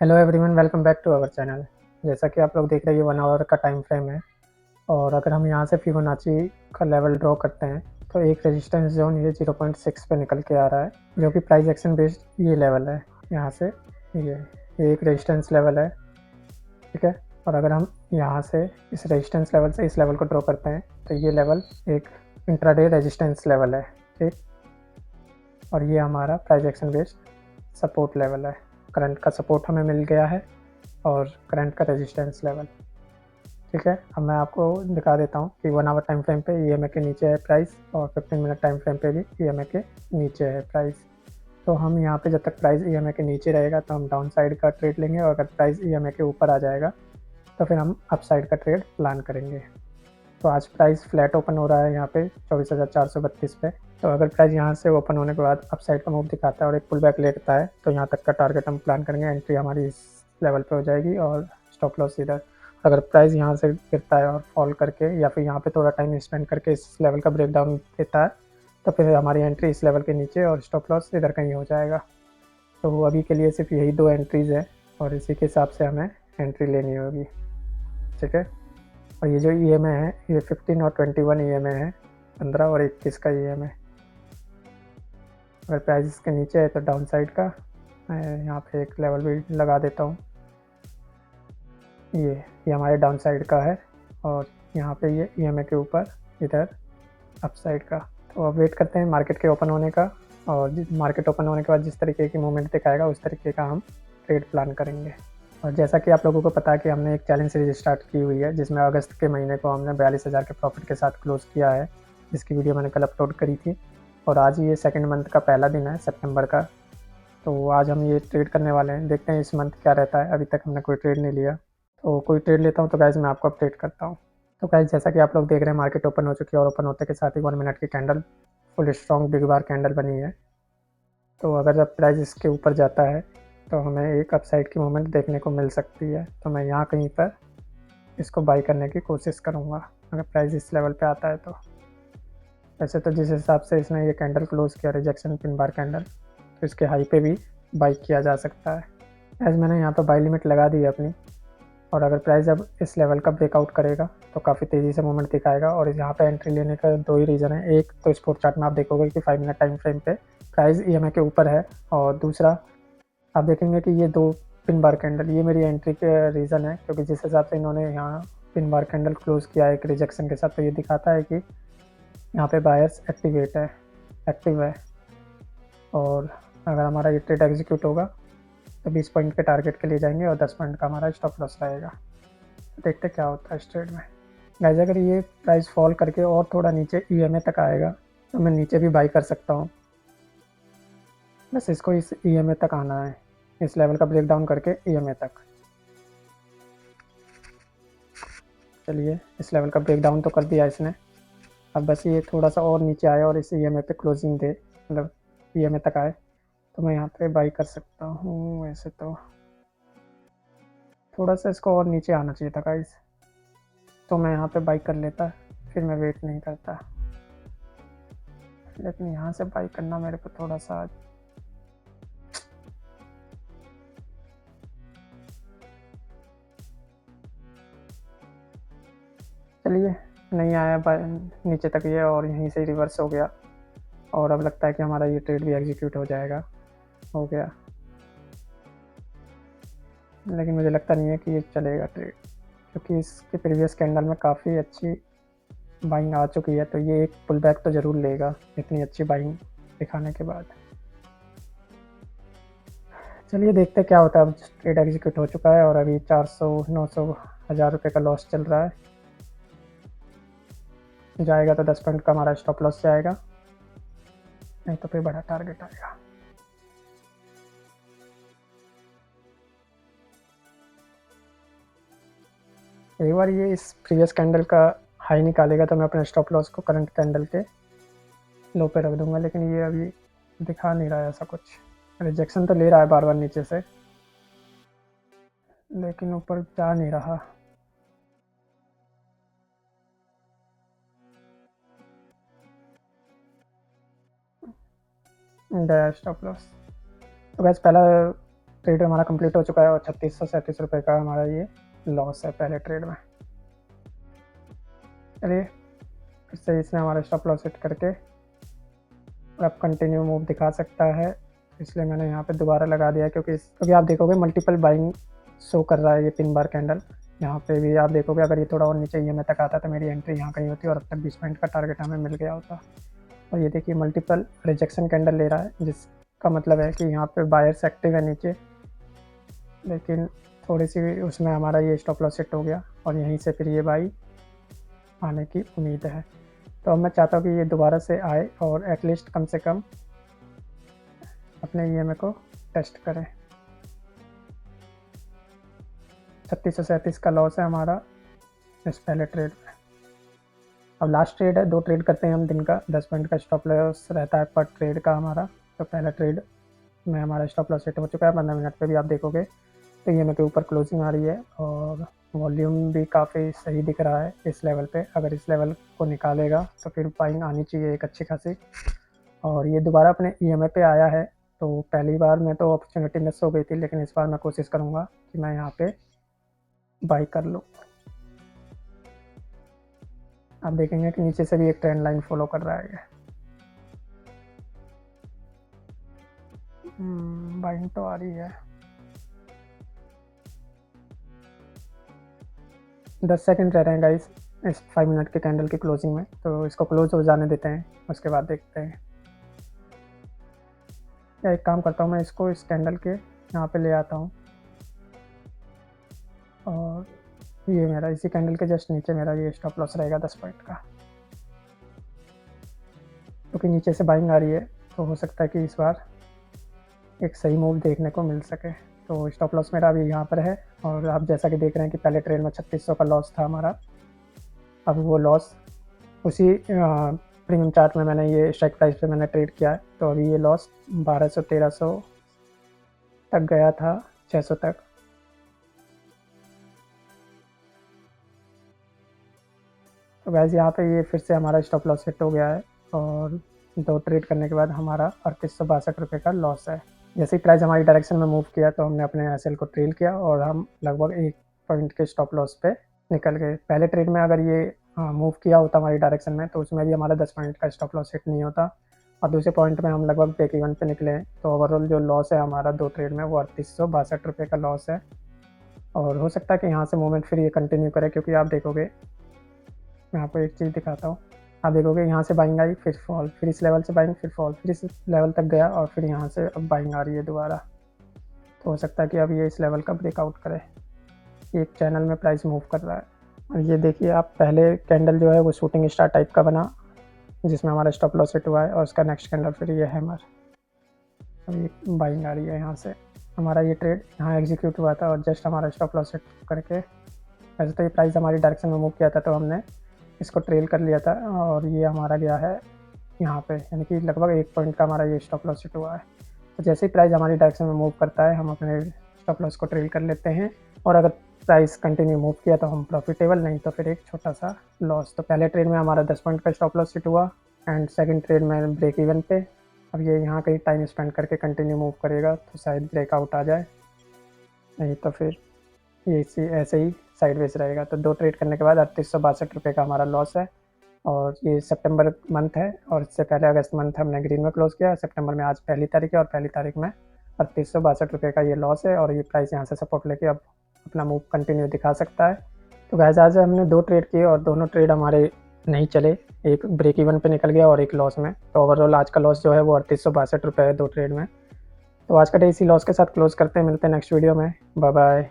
Hello everyone, welcome back to our channel. जैसा कि आप लोग देख रहे हैं, ये 1 आवर का टाइम फ्रेम है। और अगर हम यहाँ से फिबोनाची का लेवल ड्रॉ करते हैं तो एक रेजिस्टेंस जोन ये 0.6 पे निकल के आ रहा है, जो कि प्राइस एक्शन बेस्ड ये लेवल है। यहाँ से ये एक रेजिस्टेंस लेवल है, ठीक है। और अगर हम यहाँ से इस रेजिस्टेंस लेवल से इस लेवल को ड्रॉ करते हैं तो ये लेवल एक इंट्राडे रेजिस्टेंस लेवल है, ठीक। और ये हमारा price action based support level है। करंट का सपोर्ट हमें मिल गया है और करंट का रेजिस्टेंस लेवल, ठीक है। अब मैं आपको दिखा देता हूँ कि 1 आवर टाइम फ्रेम पे ईएमए के नीचे है प्राइस, और 15 मिनट टाइम फ्रेम पे भी ईएमए के नीचे है प्राइस। तो हम यहाँ पे जब तक प्राइस ईएमए के नीचे रहेगा तो हम डाउन साइड का ट्रेड लेंगे, और अगर प्राइस ईएमए के ऊपर आ जाएगा तो फिर हम अप साइड का ट्रेड प्लान करेंगे। तो आज प्राइस फ्लैट ओपन हो रहा है यहाँ पे 24,432 पे। तो अगर प्राइस यहाँ से ओपन होने के बाद अप साइड का मूव दिखाता है और एक पुल बैक लेता है तो यहाँ तक का टारगेट हम प्लान करेंगे। एंट्री हमारी इस लेवल पे हो जाएगी और स्टॉप लॉस इधर। अगर प्राइस यहाँ से गिरता है और फॉल करके या फिर यहाँ पे थोड़ा टाइम स्पेंड करके इस लेवल का ब्रेकडाउन देता है तो फिर हमारी एंट्री इस लेवल के नीचे और स्टॉप लॉस इधर कहीं हो जाएगा। तो अभी के लिए सिर्फ यही 2 एंट्रीज है और इसी के हिसाब से हमें एंट्री लेनी होगी, ठीक है। और ये जो ईएमए है ये 15 और 21 ईएमए है, 15 और 21 का ईएमए। अगर प्राइस इसके नीचे है तो डाउन साइड का मैं यहाँ पे एक लेवल भी लगा देता हूँ। ये हमारे डाउन साइड का है और यहाँ पे ये ईएमए के ऊपर इधर अप साइड का। तो अब वेट करते हैं मार्केट के ओपन होने का, और मार्केट ओपन होने के बाद जिस तरीके की मूवमेंट दिखाएगा उस तरीके का हम ट्रेड प्लान करेंगे। और जैसा कि आप लोगों को पता है कि हमने एक चैलेंज सीरीज स्टार्ट की हुई है जिसमें अगस्त के महीने को हमने 42,000 के प्रॉफिट के साथ क्लोज किया है, जिसकी वीडियो मैंने कल अपलोड करी थी। और आज ये सेकंड मंथ का पहला दिन है सितंबर का। तो आज हम ये ट्रेड करने वाले हैं, देखते हैं इस मंथ क्या रहता है। अभी तक हमने कोई ट्रेड नहीं लिया, तो कोई ट्रेड लेता हूँ तो गाइज मैं आपको अपडेट करता हूँ। तो गाइज जैसा कि आप लोग देख रहे हैं मार्केट ओपन हो चुकी है और ओपन होते के साथ ही 1 मिनट की कैंडल फुल स्ट्रॉन्ग बिग बार कैंडल बनी है। तो अगर जब प्राइस इसके ऊपर जाता है तो हमें एक अपसाइड की मूवमेंट देखने को मिल सकती है। तो मैं यहाँ कहीं पर इसको बाई करने की कोशिश करूँगा अगर प्राइस इस लेवल पे आता है तो। वैसे तो जिस हिसाब से इसने ये कैंडल क्लोज किया रिजेक्शन पिन बार कैंडल, तो इसके हाई पे भी बाई किया जा सकता है। एज मैंने यहाँ पर बाई लिमिट लगा दी है अपनी, और अगर प्राइस अब इस लेवल का ब्रेकआउट करेगा तो काफ़ी तेज़ी से मूवमेंट दिखाएगा। और यहाँ पे एंट्री लेने का 2 ही रीज़न है। एक तो स्पोर्ट चार्ट में आप देखोगे कि 5 मिनट टाइम फ्रेम पे प्राइस ईएमए के ऊपर है, और दूसरा आप देखेंगे कि ये 2 पिन बार कैंडल ये मेरी एंट्री के रीज़न है, क्योंकि जिस हिसाब से इन्होंने यहाँ पिन बार कैंडल क्लोज किया है एक रिजेक्शन के साथ, तो ये दिखाता है कि यहाँ पे बायर्स एक्टिव है। और अगर हमारा ये ट्रेड एग्जीक्यूट होगा तो 20 पॉइंट के टारगेट के लिए जाएंगे और 10 पॉइंट का हमारा स्टॉप लॉस रहेगा। तो देखते क्या होता है इस ट्रेड में। गाइस अगर ये प्राइस फॉल करके और थोड़ा नीचे ईएमए तक आएगा तो मैं नीचे भी बाई कर सकता हूँ। बस इसको इस ईएमए तक आना है, इस लेवल का ब्रेक डाउन करके ईएमए तक। चलिए इस लेवल का ब्रेक डाउन तो कर दिया इसने, अब बस ये थोड़ा सा और नीचे आए और इस ईएमए पे क्लोजिंग दे, मतलब ईएमए तक आए तो मैं यहाँ पे बाई कर सकता हूँ। वैसे तो थोड़ा सा इसको और नीचे आना चाहिए था गाइस, तो मैं यहाँ पे बाई कर लेता, फिर मैं वेट नहीं करता। लेकिन यहाँ से बाई करना मेरे को थोड़ा सा चलिए नहीं आया नीचे तक ये, और यहीं से रिवर्स हो गया। और अब लगता है कि हमारा ये ट्रेड भी एग्जीक्यूट हो जाएगा, हो गया। लेकिन मुझे लगता नहीं है कि ये चलेगा ट्रेड, क्योंकि इसके प्रीवियस कैंडल में काफ़ी अच्छी बाइंग आ चुकी है, तो ये एक पुल बैक तो ज़रूर लेगा इतनी अच्छी बाइंग दिखाने के बाद। चलिए देखते क्या होता है। अब ट्रेड एग्जीक्यूट हो चुका है और अभी 400 900 हज़ार रुपये का लॉस चल रहा है। जाएगा तो 10 पॉइंट का हमारा स्टॉप लॉस जाएगा, नहीं तो फिर बड़ा टारगेट आएगा। एक बार ये इस प्रीवियस कैंडल का हाई निकालेगा तो मैं अपने स्टॉप लॉस को करंट कैंडल के लो पे रख दूंगा, लेकिन ये अभी दिखा नहीं रहा है ऐसा कुछ। रिजेक्शन तो ले रहा है बार बार नीचे से, लेकिन ऊपर जा नहीं रहा। स्टॉप लॉस तो बस पहला ट्रेड हमारा कंप्लीट हो चुका है और 3637 रुपये का हमारा ये लॉस है पहले ट्रेड में। चलिए फिर से इसने हमारा स्टॉप लॉस सेट करके और अब कंटिन्यू मूव दिखा सकता है, इसलिए मैंने यहाँ पे दोबारा लगा दिया क्योंकि आप देखोगे मल्टीपल बाइंग शो कर रहा है ये पिन बार कैंडल। यहाँ पे भी आप देखोगे अगर ये थोड़ा और नीचे EMA तक आता तो मेरी एंट्री यहाँ कहीं होती और अब तक 20 पॉइंट का टारगेट हमें मिल गया होता। और ये देखिए मल्टीपल रिजेक्शन कैंडल ले रहा है, जिसका मतलब है कि यहाँ पे बायर्स एक्टिव है नीचे, लेकिन थोड़ी सी उसमें हमारा ये स्टॉप लॉस सेट हो गया और यहीं से फिर ये बाई आने की उम्मीद है। तो अब मैं चाहता हूँ कि ये दोबारा से आए और एटलीस्ट कम से कम अपने EMA को टेस्ट करें। 3637 का लॉस है हमारा इस पहले ट्रेड में। अब लास्ट ट्रेड है, 2 ट्रेड करते हैं हम दिन का, 10 पॉइंट का स्टॉप लॉस रहता है पर ट्रेड का हमारा। तो पहला ट्रेड में हमारा स्टॉप लॉस सेट हो चुका है। 15 मिनट पे भी आप देखोगे तो EMA के ऊपर क्लोजिंग आ रही है और वॉल्यूम भी काफ़ी सही दिख रहा है इस लेवल पे। अगर इस लेवल को निकालेगा तो फिर बाइंग आनी चाहिए एक अच्छी खासी। और ये दोबारा अपने EMA पे आया है, तो पहली बार में तो अपॉर्चुनिटी मिस हो गई थी, लेकिन इस बार मैं कोशिश करूँगा कि मैं यहाँ पे बाई कर लूँ। आप देखेंगे कि नीचे से भी एक ट्रेंड लाइन फॉलो कर रहा है। बाइंग तो आ रही है। 10 सेकंड रह रहे हैं गाइस इस 5 मिनट के कैंडल की क्लोजिंग में, तो इसको क्लोज हो जाने देते हैं, उसके बाद देखते हैं। या एक काम करता हूँ, मैं इसको इस कैंडल के यहाँ पे ले आता हूँ और ये मेरा इसी कैंडल के जस्ट नीचे मेरा ये स्टॉप लॉस रहेगा 10 पॉइंट का, क्योंकि नीचे से बाइंग आ रही है तो हो सकता है कि इस बार एक सही मूव देखने को मिल सके। तो स्टॉप लॉस मेरा अभी यहाँ पर है और आप जैसा कि देख रहे हैं कि पहले ट्रेड में 3600 का लॉस था हमारा। अब वो लॉस उसी प्रीमियम चार्ट में मैंने ये स्ट्राइक प्राइस पे मैंने ट्रेड किया है, तो अभी ये लॉस 1200-1300 तक गया था, 600 तक। तो वैसे यहाँ पे ये फिर से हमारा स्टॉप लॉस हिट हो गया है और 2 ट्रेड करने के बाद हमारा 3862 रुपये का लॉस है। जैसे ही प्राइस हमारी डायरेक्शन में मूव किया तो हमने अपने SL को ट्रेल किया और हम लगभग 1 पॉइंट के स्टॉप लॉस पे निकल गए। पहले ट्रेड में अगर ये मूव किया होता हमारी डायरेक्शन में तो उसमें भी हमारा 10 पॉइंट का स्टॉप लॉस हिट नहीं होता और दूसरे पॉइंट में हम लगभग ब्रेक इवन पे निकले हैं। तो ओवरऑल जो लॉस है हमारा 2 ट्रेड में वो 3862 रुपये का लॉस है। और हो सकता है कि यहाँ से मूवमेंट फिर ये कंटिन्यू करे, क्योंकि आप देखोगे मैं आपको एक चीज़ दिखाता हूँ। आप देखोगे यहाँ से बाइंग आई, फिर फॉल, फिर इस लेवल से बाइंग, फिर फॉल, फिर इस लेवल तक गया और फिर यहाँ से अब बाइंग आ रही है दोबारा। तो हो सकता है कि अब ये इस लेवल का ब्रेकआउट करे। एक चैनल में प्राइस मूव कर रहा है और ये देखिए आप, पहले कैंडल जो है वो शूटिंग स्टार टाइप का बना जिसमें हमारा स्टॉप लॉस हिट हुआ है और उसका नेक्स्ट कैंडल फिर ये हैमर। अब ये बाइंग आ रही है यहाँ से। हमारा ये ट्रेड यहाँ एग्जीक्यूट हुआ था और जस्ट हमारा स्टॉप लॉस हिट करके, वैसे तो ये प्राइस हमारी डायरेक्शन में मूव किया था तो हमने इसको ट्रेल कर लिया था और ये हमारा गया है यहाँ पे, यानी कि लगभग 1 पॉइंट का हमारा ये स्टॉप लॉस हिट हुआ है। तो जैसे ही प्राइस हमारी डायरेक्शन में मूव करता है हम अपने स्टॉप लॉस को ट्रेल कर लेते हैं और अगर प्राइस कंटिन्यू मूव किया तो हम प्रॉफिटेबल, नहीं तो फिर एक छोटा सा लॉस। तो पहले ट्रेड में हमारा 10 पॉइंट का स्टॉप लॉस हिट हुआ एंड सेकंड ट्रेड में ब्रेक इवन पे। अब ये यहाँ कहीं टाइम स्पेंड करके कंटिन्यू मूव करेगा तो शायद ब्रेकआउट आ जाए, नहीं तो फिर ये ऐसे ही साइडवेज रहेगा। तो 2 ट्रेड करने के बाद 3862 रुपये का हमारा लॉस है और ये सितंबर मंथ है और इससे पहले अगस्त मंथ हमने ग्रीन में क्लोज किया। सितंबर में आज 1 तारीख है और 1 तारीख में 3862 रुपये का ये लॉस है और ये प्राइस यहाँ से सपोर्ट लेके अब अपना मूव कंटिन्यू दिखा सकता है। तो गाइस आज हमने 2 ट्रेड किए और दोनों ट्रेड हमारे नहीं चले, एक ब्रेक इवन पे निकल गया और एक लॉस में। तो ओवरऑल आज का लॉस जो है वो 3862 रुपये है 2 ट्रेड में। तो आज का डे इसी लॉस के साथ क्लोज करते हैं, मिलते हैं नेक्स्ट वीडियो में। Bye bye.